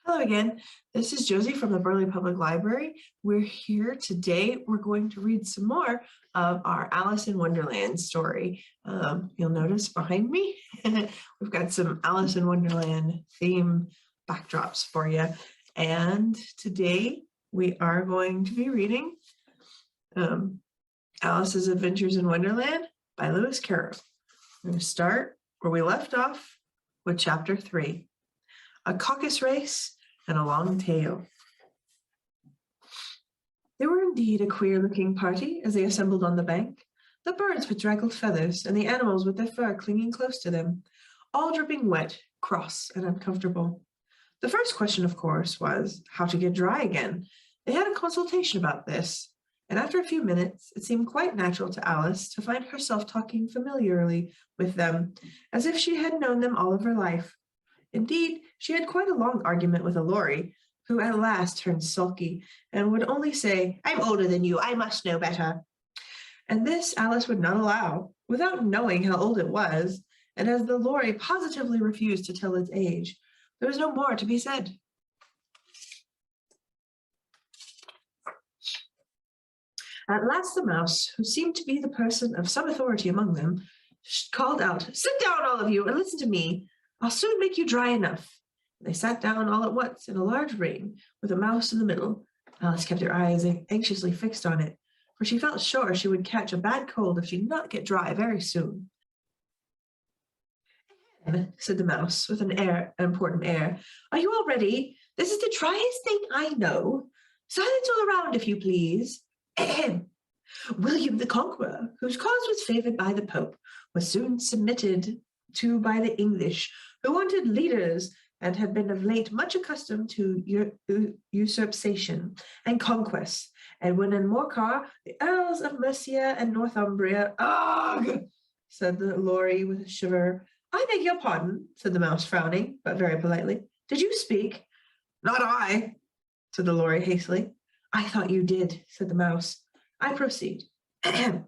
Hello again. This is Josie from the Burley Public Library. We're here today. We're going to read some more of our Alice in Wonderland story. You'll notice behind me, we've got some Alice in Wonderland theme backdrops for you. And today we are going to be reading Alice's Adventures in Wonderland by Lewis Carroll. We're going to start where we left off with chapter 3, A Caucus Race and a Long Tail. They were indeed a queer-looking party as they assembled on the bank, the birds with draggled feathers and the animals with their fur clinging close to them, all dripping wet, cross, and uncomfortable. The first question, of course, was how to get dry again. They had a consultation about this, and after a few minutes, it seemed quite natural to Alice to find herself talking familiarly with them, as if she had known them all of her life. Indeed, she had quite a long argument with a Lorry, who at last turned sulky and would only say, "I'm older than you, I must know better." And this Alice would not allow, without knowing how old it was, and as the Lorry positively refused to tell its age, there was no more to be said. At last the mouse, who seemed to be the person of some authority among them, called out, "Sit down, all of you, and listen to me. I'll soon make you dry enough." They sat down all at once in a large ring, with a mouse in the middle. Alice kept her eyes anxiously fixed on it, for she felt sure she would catch a bad cold if she did not get dry very soon. Said the mouse, with an important air. "Are you all ready? This is the driest thing I know. Silence all around, if you please." William the Conqueror, whose cause was favored by the Pope, was soon submitted to by the English, who wanted leaders and had been of late much accustomed to usurpation and conquest. Edwin and Morcar, the Earls of Mercia and Northumbria. "Ugh!" said the Lorry with a shiver. "I beg your pardon," said the mouse, frowning, but very politely. "Did you speak?" "Not I," said the Lorry hastily. "I thought you did," said the mouse. "I proceed. Edwin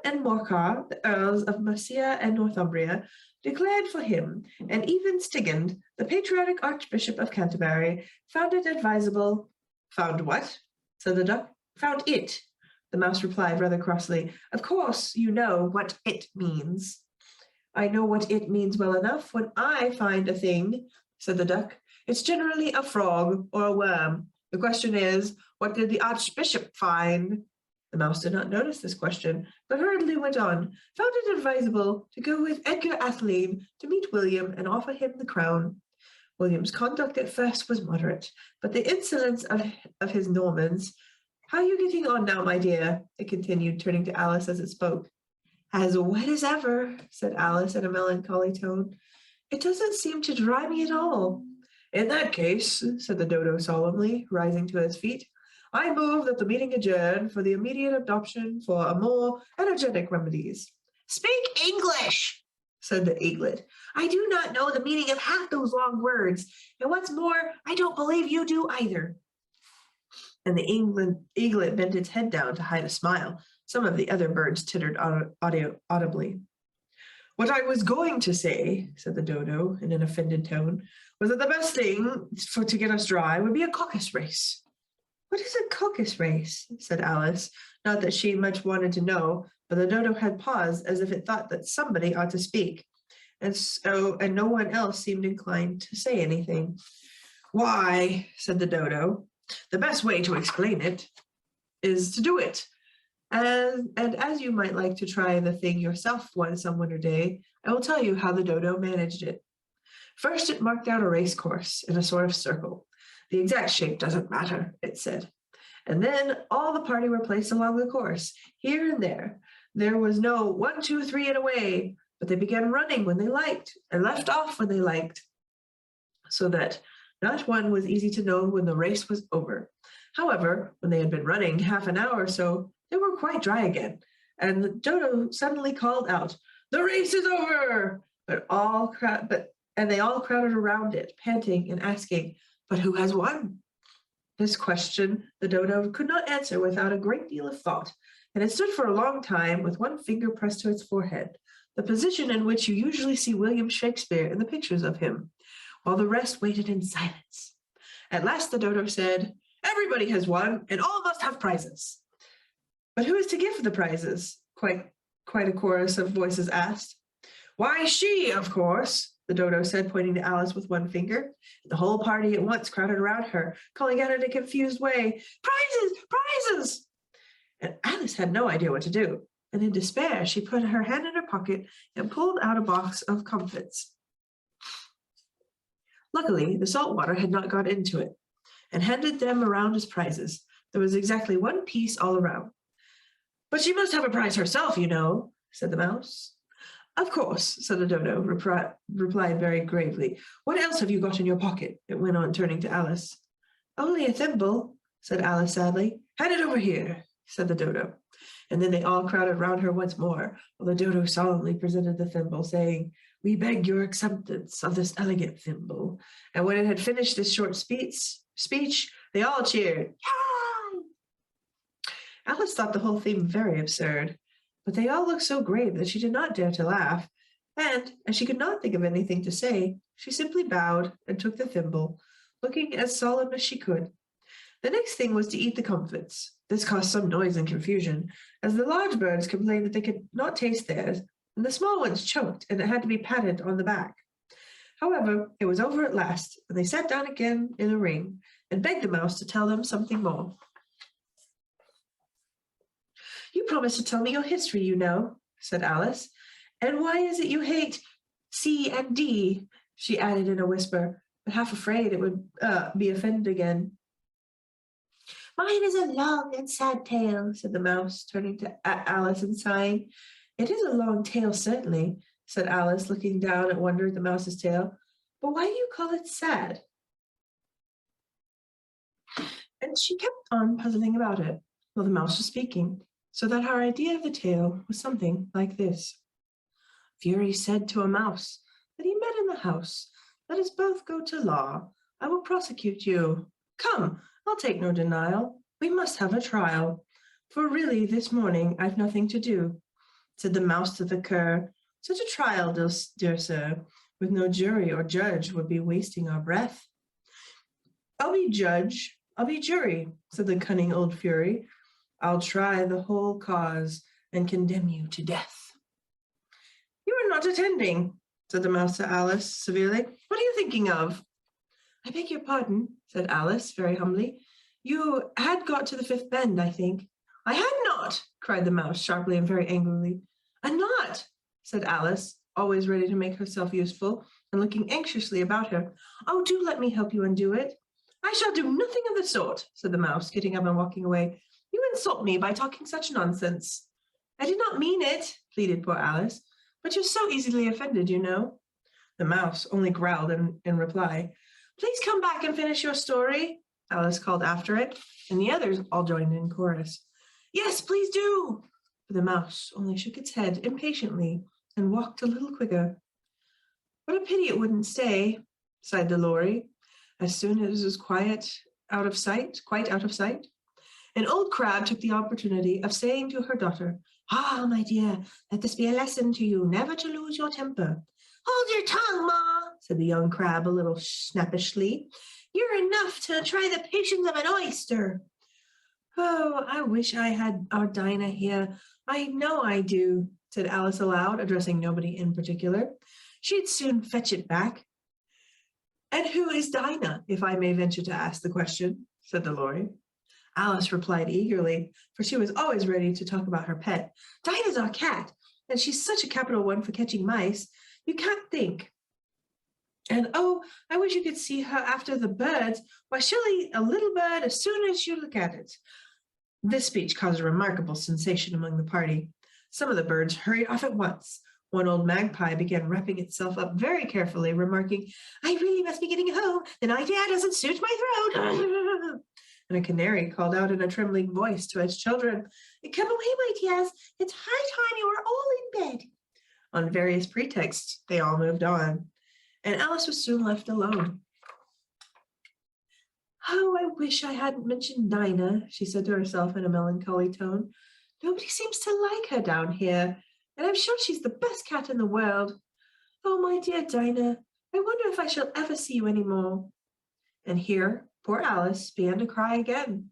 and Morcar, the Earls of Mercia and Northumbria, declared for him, and even Stigand, the patriotic Archbishop of Canterbury, found it advisable." "Found what?" said the duck. "Found it," the mouse replied rather crossly. "Of course you know what it means." "I know what it means well enough when I find a thing," said the duck. "It's generally a frog or a worm. The question is, what did the Archbishop find?" The mouse did not notice this question, but hurriedly went on. "Found it advisable to go with Edgar Atheling to meet William and offer him the crown. William's conduct at first was moderate, but the insolence of his Normans— How are you getting on now, my dear?" it continued, turning to Alice as it spoke. "As wet as ever," said Alice in a melancholy tone. "It doesn't seem to dry me at all." "In that case," said the dodo solemnly, rising to his feet, "I move that the meeting adjourn for the immediate adoption for a more energetic remedies." "Speak English," said the eaglet. "I do not know the meaning of half those long words, and what's more, I don't believe you do either." And the eaglet bent its head down to hide a smile. Some of the other birds tittered audibly. "What I was going to say," said the dodo in an offended tone, "was that the best thing to get us dry would be a caucus race." "What is a caucus race?" said Alice, not that she much wanted to know, but the dodo had paused as if it thought that somebody ought to speak, and no one else seemed inclined to say anything. "Why," said the dodo, "the best way to explain it is to do it. And as you might like to try the thing yourself some winter day, I will tell you how the dodo managed it. First, it marked out a race course in a sort of circle. The exact shape doesn't matter, it said. And then all the party were placed along the course, here and there. There was no 1, 2, 3 and away, but they began running when they liked and left off when they liked, so that not one was easy to know when the race was over. However, when they had been running half an hour or so, they were quite dry again, and the dodo suddenly called out, "The race is over!" And they all crowded around it, panting and asking, "But who has won?" This question the dodo could not answer without a great deal of thought, and it stood for a long time with one finger pressed to its forehead, the position in which you usually see William Shakespeare in the pictures of him. while the rest waited in silence. At last the dodo said, "Everybody has won, and all must have prizes." "But who is to give the prizes?" Quite a chorus of voices asked. "Why, she, of course," the dodo said, pointing to Alice with one finger. The whole party at once crowded around her, calling out in a confused way, "Prizes! Prizes!" And Alice had no idea what to do. And in despair, she put her hand in her pocket and pulled out a box of comfits. Luckily, the salt water had not got into it, and handed them around as prizes. There was exactly one piece all around. "But she must have a prize herself, you know," said the mouse. "Of course," said the dodo, replied very gravely. "What else have you got in your pocket?" it went on, turning to Alice. "Only a thimble," said Alice sadly. "Hand it over here," said the dodo. And then they all crowded round her once more, while the dodo solemnly presented the thimble, saying, "We beg your acceptance of this elegant thimble." And when it had finished this short speech, they all cheered. Yay! Alice thought the whole thing very absurd, but they all looked so grave that she did not dare to laugh, and, as she could not think of anything to say, she simply bowed and took the thimble, looking as solemn as she could. The next thing was to eat the comfits. This caused some noise and confusion, as the large birds complained that they could not taste theirs, and the small ones choked, and it had to be patted on the back. However, it was over at last, and they sat down again in a ring, and begged the mouse to tell them something more. "You promised to tell me your history, you know," said Alice. "And why is it you hate C and D?" she added in a whisper, but half afraid it would be offended again. "Mine is a long and sad tale," said the mouse, turning to Alice and sighing. "It is a long tale, certainly," said Alice, looking down at wonder at the mouse's tail. "But why do you call it sad?" And she kept on puzzling about it, while the mouse was speaking, so that her idea of the tale was something like this. Fury said to a mouse that he met in the house, "Let us both go to law. I will prosecute you. Come, I'll take no denial. We must have a trial. For really this morning I've nothing to do." Said the mouse to the cur, "Such a trial, dear sir, with no jury or judge would be wasting our breath." "I'll be judge, I'll be jury," said the cunning old fury. "I'll try the whole cause and condemn you to death." "You are not attending," said the mouse to Alice severely. "What are you thinking of?" "I beg your pardon," said Alice very humbly. "You had got to the fifth bend, I think." "I had not," cried the mouse sharply and very angrily. "And not," said Alice, always ready to make herself useful, and looking anxiously about her. "Oh, do let me help you undo it." "I shall do nothing of the sort," said the mouse, getting up and walking away. "You insult me by talking such nonsense." "I did not mean it," pleaded poor Alice, "but you're so easily offended, you know." The mouse only growled in reply. "Please come back and finish your story," Alice called after it, and the others all joined in chorus. "Yes, please do." But the mouse only shook its head impatiently and walked a little quicker. "What a pity it wouldn't stay," sighed the lory, as soon as it was quite out of sight. An old crab took the opportunity of saying to her daughter, "Ah, my dear, let this be a lesson to you, never to lose your temper." "Hold your tongue, Ma," said the young crab a little snappishly. "You're enough to try the patience of an oyster." "Oh, I wish I had our Dinah here. I know I do," said Alice aloud, addressing nobody in particular. "She'd soon fetch it back." "And who is Dinah, if I may venture to ask the question?" said the lory. Alice replied eagerly, for she was always ready to talk about her pet. "Dinah's our cat, and she's such a capital one for catching mice. You can't think. And oh, I wish you could see her after the birds. Why, she'll eat a little bird as soon as you look at it." This speech caused a remarkable sensation among the party. Some of the birds hurried off at once. One old magpie began wrapping itself up very carefully, remarking, "I really must be getting home. The idea doesn't suit my throat." And a canary called out in a trembling voice to its children, "Come away, my dears. It's high time you were all in bed." On various pretexts, they all moved on, and Alice was soon left alone. "Oh, I wish I hadn't mentioned Dinah," she said to herself in a melancholy tone. "Nobody seems to like her down here, and I'm sure she's the best cat in the world. Oh, my dear Dinah, I wonder if I shall ever see you any more. And here poor Alice began to cry again,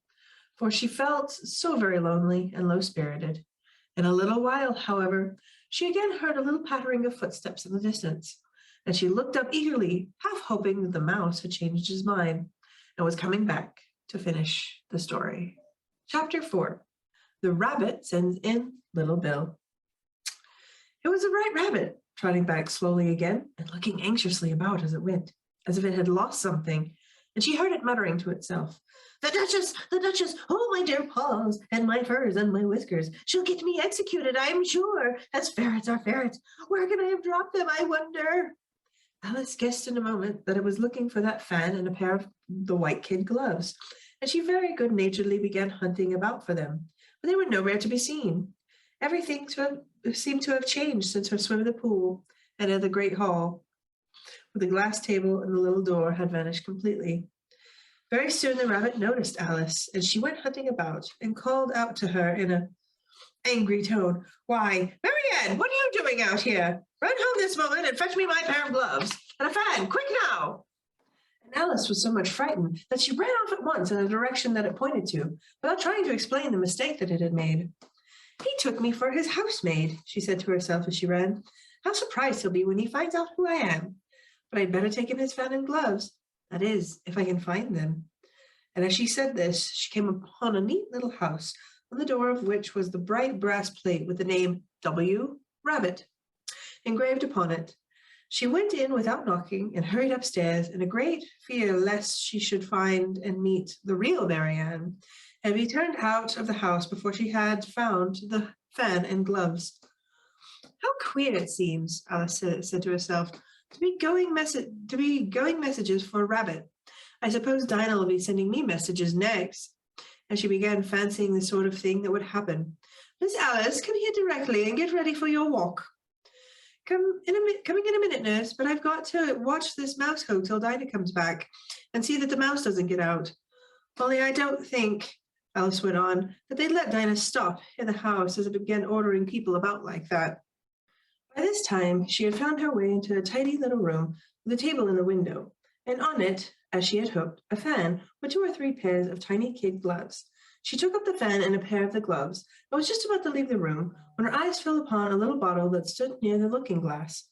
for she felt so very lonely and low-spirited. In a little while, however, she again heard a little pattering of footsteps in the distance, and she looked up eagerly, half hoping that the mouse had changed his mind and was coming back to finish the story. Chapter 4. The Rabbit Sends in Little Bill. It was the right rabbit, trotting back slowly again and looking anxiously about as it went, as if it had lost something, and she heard it muttering to itself, the Duchess, oh, my dear paws, and my furs and my whiskers, she'll get me executed, I am sure, as ferrets are ferrets. Where can I have dropped them, I wonder? Alice guessed in a moment that it was looking for that fan and a pair of the white kid gloves, and she very good-naturedly began hunting about for them, but they were nowhere to be seen. Everything seemed to have changed since her swim in the pool and in the great hall, where the glass table and the little door had vanished completely. Very soon the rabbit noticed Alice, and she went hunting about and called out to her in an angry tone, "Why, Marianne, what are you doing out here? Run home this moment and fetch me my pair of gloves and a fan, quick now!" And Alice was so much frightened that she ran off at once in the direction that it pointed to, without trying to explain the mistake that it had made. "He took me for his housemaid," she said to herself as she ran. "How surprised he'll be when he finds out who I am. But I'd better take him his fan and gloves. That is, if I can find them." And as she said this, she came upon a neat little house, on the door of which was the bright brass plate with the name W. Rabbit engraved upon it. She went in without knocking and hurried upstairs in a great fear lest she should find and meet the real Marianne, and be turned out of the house before she had found the fan and gloves. "How queer it seems," Alice said to herself, to be going messages for a rabbit. "I suppose Dinah will be sending me messages next." And she began fancying the sort of thing that would happen. "Miss Alice, come here directly and get ready for your walk." Coming in a minute, nurse, but I've got to watch this mouse hole till Dinah comes back and see that the mouse doesn't get out. Only I don't think," Alice went on, "that they'd let Dinah stop in the house as it began ordering people about like that." By this time, she had found her way into a tidy little room with a table in the window, and on it, as she had hoped, a fan with 2 or 3 pairs of tiny kid gloves. She took up the fan and a pair of the gloves, and was just about to leave the room when her eyes fell upon a little bottle that stood near the looking-glass.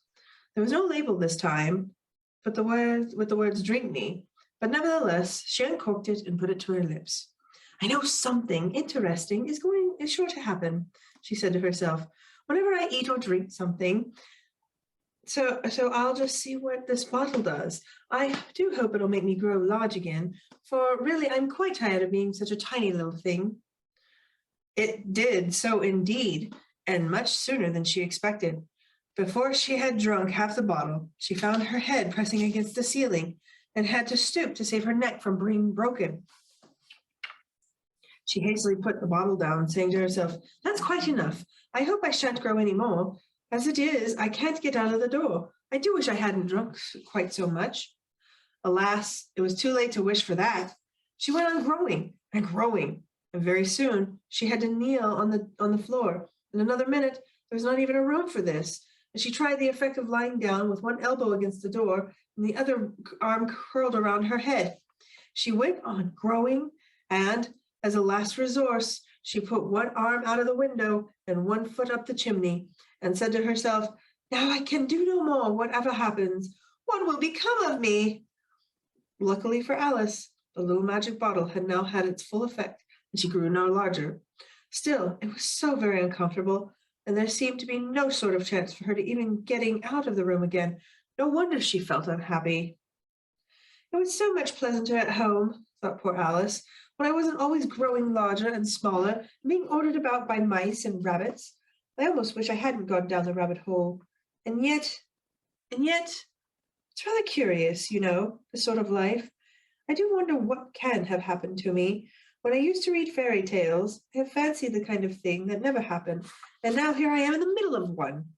There was no label this time, but with the words "Drink me," but nevertheless she uncorked it and put it to her lips. "I know something interesting is sure to happen," she said to herself, "whenever I eat or drink something. So I'll just see what this bottle does. I do hope it'll make me grow large again, for really I'm quite tired of being such a tiny little thing." It did so indeed, and much sooner than she expected. Before she had drunk half the bottle, she found her head pressing against the ceiling and had to stoop to save her neck from being broken. She hastily put the bottle down, saying to herself, "That's quite enough. I hope I shan't grow any more. As it is, I can't get out of the door. I do wish I hadn't drunk quite so much." Alas, it was too late to wish for that. She went on growing and growing, and very soon she had to kneel on the floor. In another minute, there was not even a room for this, and she tried the effect of lying down with one elbow against the door and the other arm curled around her head. She went on growing, and, as a last resource, she put one arm out of the window and one foot up the chimney, and said to herself, "Now I can do no more, whatever happens. What will become of me?" Luckily for Alice, the little magic bottle had now had its full effect, and she grew no larger. Still, it was so very uncomfortable, and there seemed to be no sort of chance for her to even getting out of the room again. No wonder she felt unhappy. "It was so much pleasanter at home," thought poor Alice, "when I wasn't always growing larger and smaller, and being ordered about by mice and rabbits. I almost wish I hadn't gone down the rabbit hole. And yet, it's rather curious, this sort of life. I do wonder what can have happened to me. When I used to read fairy tales, I have fancied the kind of thing that never happened, and now here I am in the middle of one.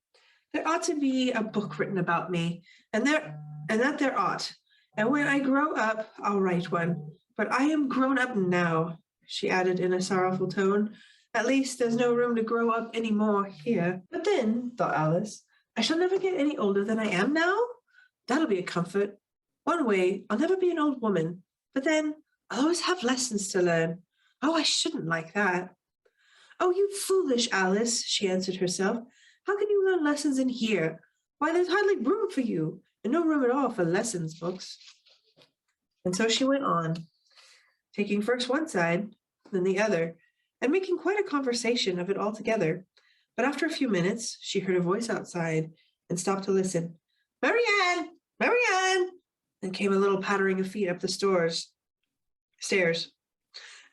There ought to be a book written about me, and there ought. And when I grow up, I'll write one. But I am grown up now," she added in a sorrowful tone. "At least there's no room to grow up any more here. But then," thought Alice, "I shall never get any older than I am now. That'll be a comfort. One way, I'll never be an old woman, but then I'll always have lessons to learn. Oh, I shouldn't like that. Oh, you foolish Alice, she answered herself. How can you learn lessons in here? Why, there's hardly room for you, and no room at all for lessons books. And so she went on, taking first one side, then the other, and making quite a conversation of it altogether. But after a few minutes, she heard a voice outside and stopped to listen. Marianne! Marianne! Then came a little pattering of feet up the stairs.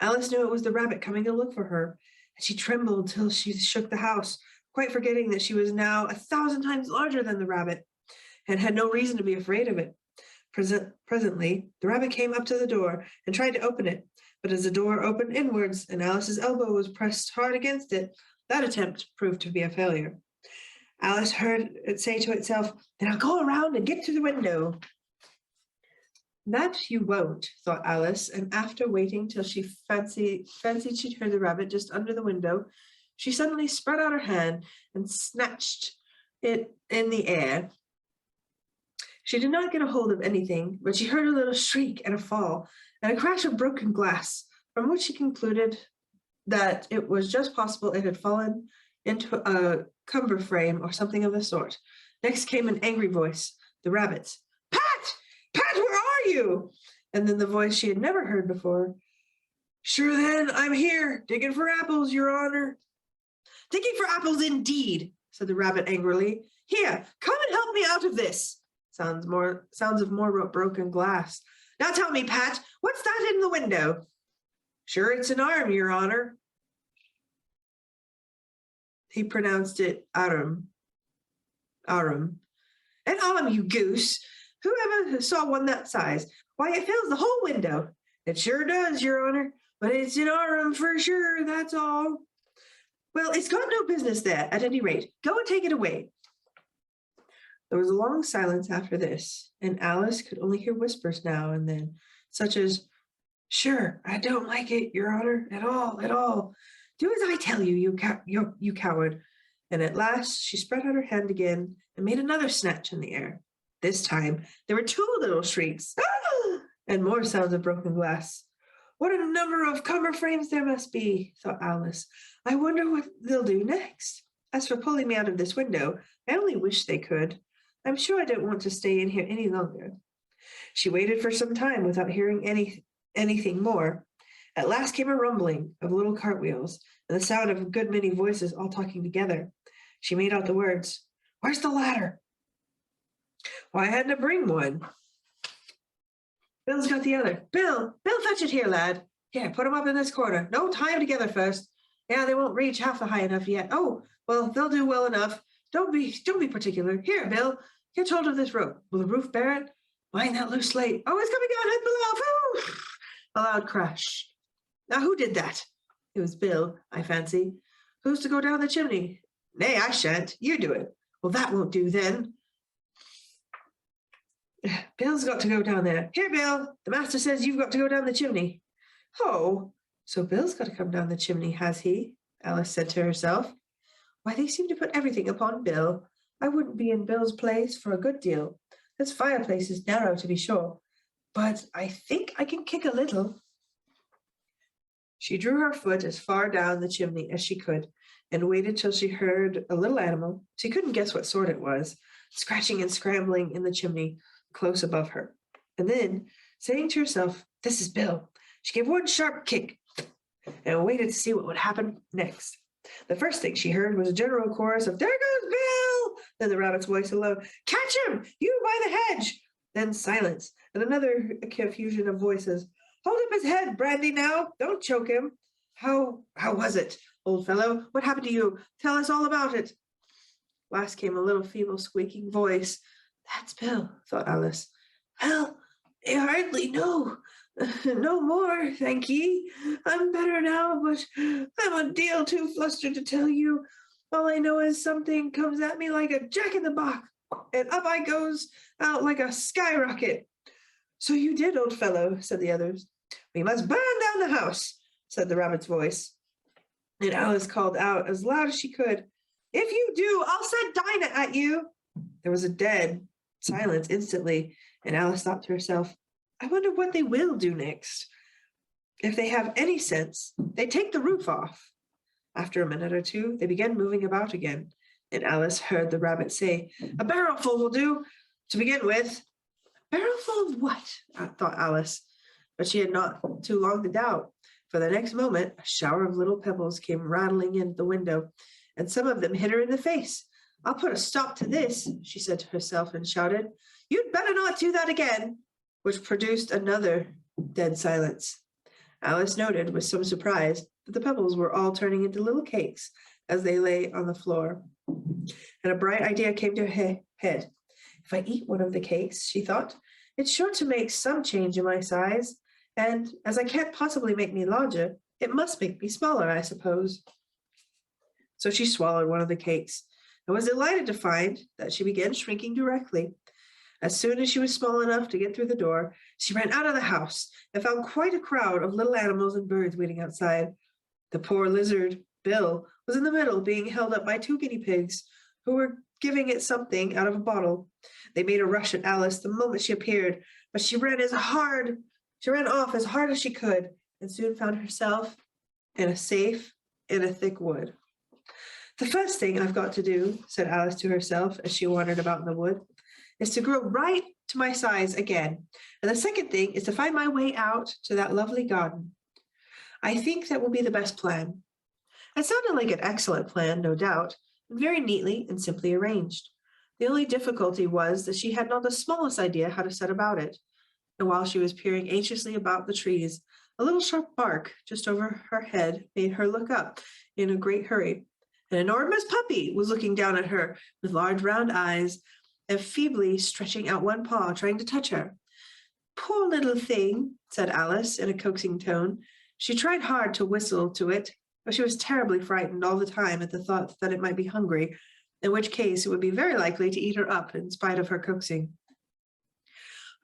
Alice knew it was the rabbit coming to look for her, and she trembled till she shook the house, quite forgetting that she was now 1,000 times larger than the rabbit, and had no reason to be afraid of it. Presently, the rabbit came up to the door and tried to open it, but as the door opened inwards and Alice's elbow was pressed hard against it, that attempt proved to be a failure. Alice heard it say to itself, "Then I'll go around and get through the window." That you won't, thought Alice, and after waiting till she fancied she'd heard the rabbit just under the window, she suddenly spread out her hand and snatched it in the air. She did not get a hold of anything, but she heard a little shriek and a fall, and a crash of broken glass, from which she concluded that it was just possible it had fallen into a cumber frame or something of the sort. Next came an angry voice, the rabbit's. Pat! Pat, where are you? And then the voice she had never heard before. Sure then, I'm here, digging for apples, Your Honor. Digging for apples indeed, said the rabbit angrily. Here, come and help me out of this. Sounds of more broken glass. Now tell me, Pat, what's that in the window? Sure, it's an arm, Your Honor. He pronounced it arum. Arum. An arm, you goose. Who ever saw one that size? Why, it fills the whole window. It sure does, Your Honor, but it's an arm for sure, that's all. Well, it's got no business there, at any rate. Go and take it away. There was a long silence after this, and Alice could only hear whispers now and then, such as, Sure, I don't like it, Your Honor, at all. Do as I tell you, you coward. And at last she spread out her hand again and made another snatch in the air. This time there were 2 little shrieks, and more sounds of broken glass. What a number of cumber frames there must be, thought Alice. I wonder what they'll do next. As for pulling me out of this window, I only wish they could. I'm sure I don't want to stay in here any longer. She waited for some time without hearing anything more. At last came a rumbling of little cartwheels and the sound of a good many voices all talking together. She made out the words, Where's the ladder? Why, I had to bring one. Bill's got the other. Bill, fetch it here, lad. Here, put 'em up in this corner. No, tie 'em together first. Yeah, they won't reach half high enough yet. Oh, well, they'll do well enough. Don't be particular. Here, Bill, get hold of this rope. Will the roof bear it? Mind that loose slate. Oh, it's coming down, head below. A loud crash. Now, who did that? It was Bill, I fancy. Who's to go down the chimney? Nay, I shan't. You do it. Well, that won't do then. Bill's got to go down there. Here, Bill, the master says you've got to go down the chimney. Oh, so Bill's got to come down the chimney, has he? Alice said to herself. Why, they seem to put everything upon Bill. I wouldn't be in Bill's place for a good deal. This fireplace is narrow, to be sure, but I think I can kick a little. She drew her foot as far down the chimney as she could, and waited till she heard a little animal, she couldn't guess what sort it was, scratching and scrambling in the chimney close above her. And then, saying to herself, This is Bill, she gave one sharp kick and waited to see what would happen next. The first thing she heard was a general chorus of, There goes Bill! Then the rabbit's voice alone, Catch him, you by the hedge! Then silence, and another confusion of voices. Hold up his head, Brandy, now. Don't choke him. How was it, old fellow? What happened to you? Tell us all about it. Last came a little feeble squeaking voice. That's Bill, thought Alice. Well, I hardly know. No more, thank ye. I'm better now, but I'm a deal too flustered to tell you. All I know is something comes at me like a jack-in-the-box, and up I goes out like a skyrocket. So you did, old fellow, said the others. We must burn down the house, said the rabbit's voice. And Alice called out as loud as she could, If you do, I'll send Dinah at you. There was a dead silence instantly, and Alice thought to herself, I wonder what they will do next. If they have any sense, they take the roof off. After a minute or two, they began moving about again, and Alice heard the rabbit say, A barrelful will do, to begin with. Barrelful of what? Thought Alice, but she had not too long to doubt, for the next moment a shower of little pebbles came rattling in at the window, and some of them hit her in the face. I'll put a stop to this, she said to herself, and shouted, You'd better not do that again, which produced another dead silence. Alice noted with some surprise that the pebbles were all turning into little cakes as they lay on the floor. And a bright idea came to her head. If I eat one of the cakes, she thought, it's sure to make some change in my size, and as I can't possibly make me larger, it must make me smaller, I suppose. So she swallowed one of the cakes, and was delighted to find that she began shrinking directly. As soon as she was small enough to get through the door, she ran out of the house and found quite a crowd of little animals and birds waiting outside. The poor lizard, Bill, was in the middle, being held up by 2 guinea pigs, who were giving it something out of a bottle. They made a rush at Alice the moment she appeared, but she ran off as hard as she could, and soon found herself in a thick wood. The first thing I've got to do, said Alice to herself as she wandered about in the wood, is to grow right to my size again. And the second thing is to find my way out to that lovely garden. I think that will be the best plan. It sounded like an excellent plan, no doubt, and very neatly and simply arranged. The only difficulty was that she had not the smallest idea how to set about it. And while she was peering anxiously about the trees, a little sharp bark just over her head made her look up in a great hurry. An enormous puppy was looking down at her with large round eyes and feebly stretching out one paw, trying to touch her. Poor little thing, said Alice in a coaxing tone. She tried hard to whistle to it, but she was terribly frightened all the time at the thought that it might be hungry, in which case it would be very likely to eat her up in spite of her coaxing.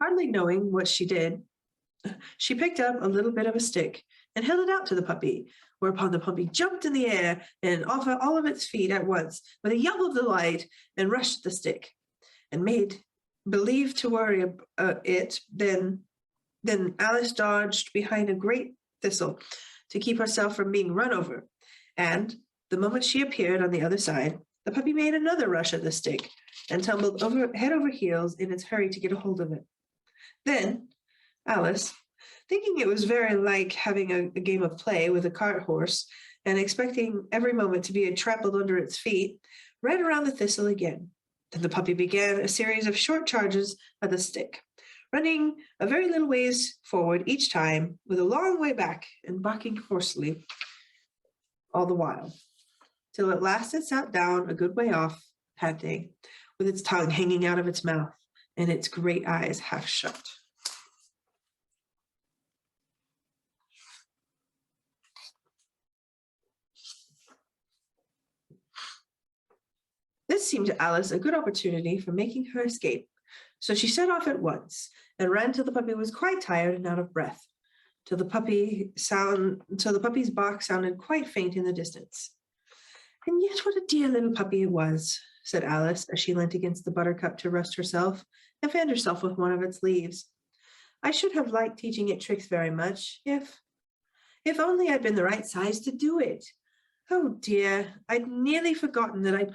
Hardly knowing what she did, she picked up a little bit of a stick and held it out to the puppy, whereupon the puppy jumped in the air and off all of its feet at once with a yell of delight and rushed at the stick and made believe to worry it. Then Alice dodged behind a great thistle to keep herself from being run over, and the moment she appeared on the other side, the puppy made another rush at the stick and tumbled head over heels in its hurry to get a hold of it. Then Alice, thinking it was very like having a game of play with a cart horse and expecting every moment to be trampled under its feet, ran around the thistle again. Then the puppy began a series of short charges at the stick, running a very little ways forward each time with a long way back and barking hoarsely all the while, till at last it sat down a good way off, panting, with its tongue hanging out of its mouth and its great eyes half shut. This seemed to Alice a good opportunity for making her escape, so she set off at once and ran till the puppy was quite tired and out of breath, till the puppy's bark sounded quite faint in the distance. And yet what a dear little puppy it was, said Alice as she leant against the buttercup to rest herself and fanned herself with one of its leaves. I should have liked teaching it tricks very much, if only I'd been the right size to do it. Oh dear, I'd nearly forgotten that I'd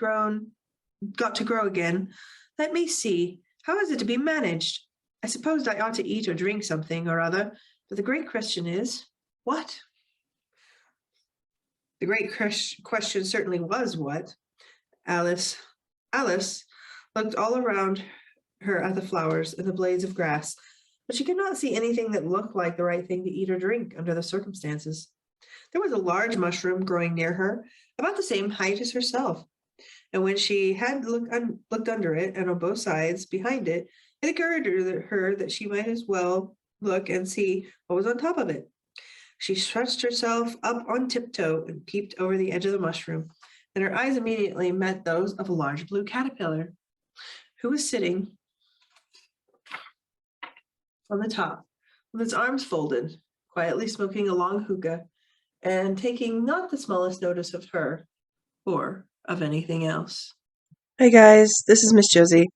got to grow again. Let me see. How is it to be managed? I supposed I ought to eat or drink something or other, but the great question is, what? The great question certainly was what. Alice looked all around her at the flowers and the blades of grass, but she could not see anything that looked like the right thing to eat or drink under the circumstances. There was a large mushroom growing near her, about the same height as herself, and when she had looked under it and on both sides behind it, it occurred to her that she might as well look and see what was on top of it. She stretched herself up on tiptoe and peeped over the edge of the mushroom, and her eyes immediately met those of a large blue caterpillar, who was sitting on the top with its arms folded, quietly smoking a long hookah and taking not the smallest notice of her or of anything else. Hi guys, this is Miss Josie.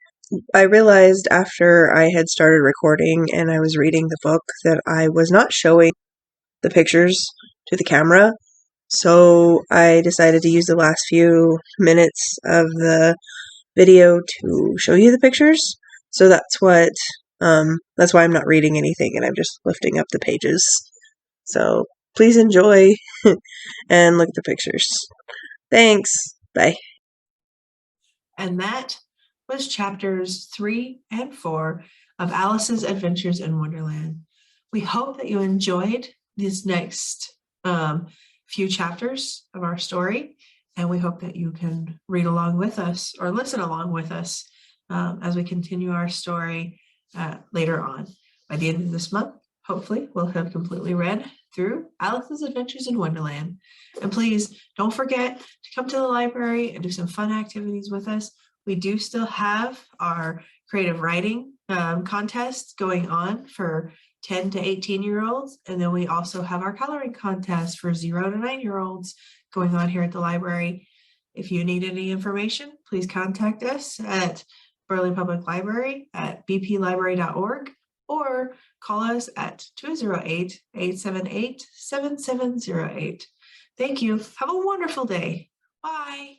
I realized after I had started recording and I was reading the book that I was not showing the pictures to the camera. So I decided to use the last few minutes of the video to show you the pictures. So that's why I'm not reading anything and I'm just lifting up the pages. So please enjoy and look at the pictures. Thanks. Bye. And that was chapters 3 and 4 of Alice's Adventures in Wonderland. We hope that you enjoyed these next few chapters of our story, and we hope that you can read along with us or listen along with us as we continue our story later on. By the end of this month, hopefully, we'll have completely read through Alice's Adventures in Wonderland. And please don't forget to come to the library and do some fun activities with us. We do still have our creative writing contest going on for 10 to 18-year-olds. And then we also have our coloring contest for 0 to 9-year-olds going on here at the library. If you need any information, please contact us at Burley Public Library at bplibrary.org or call us at 208-878-7708. Thank you. Have a wonderful day. Bye.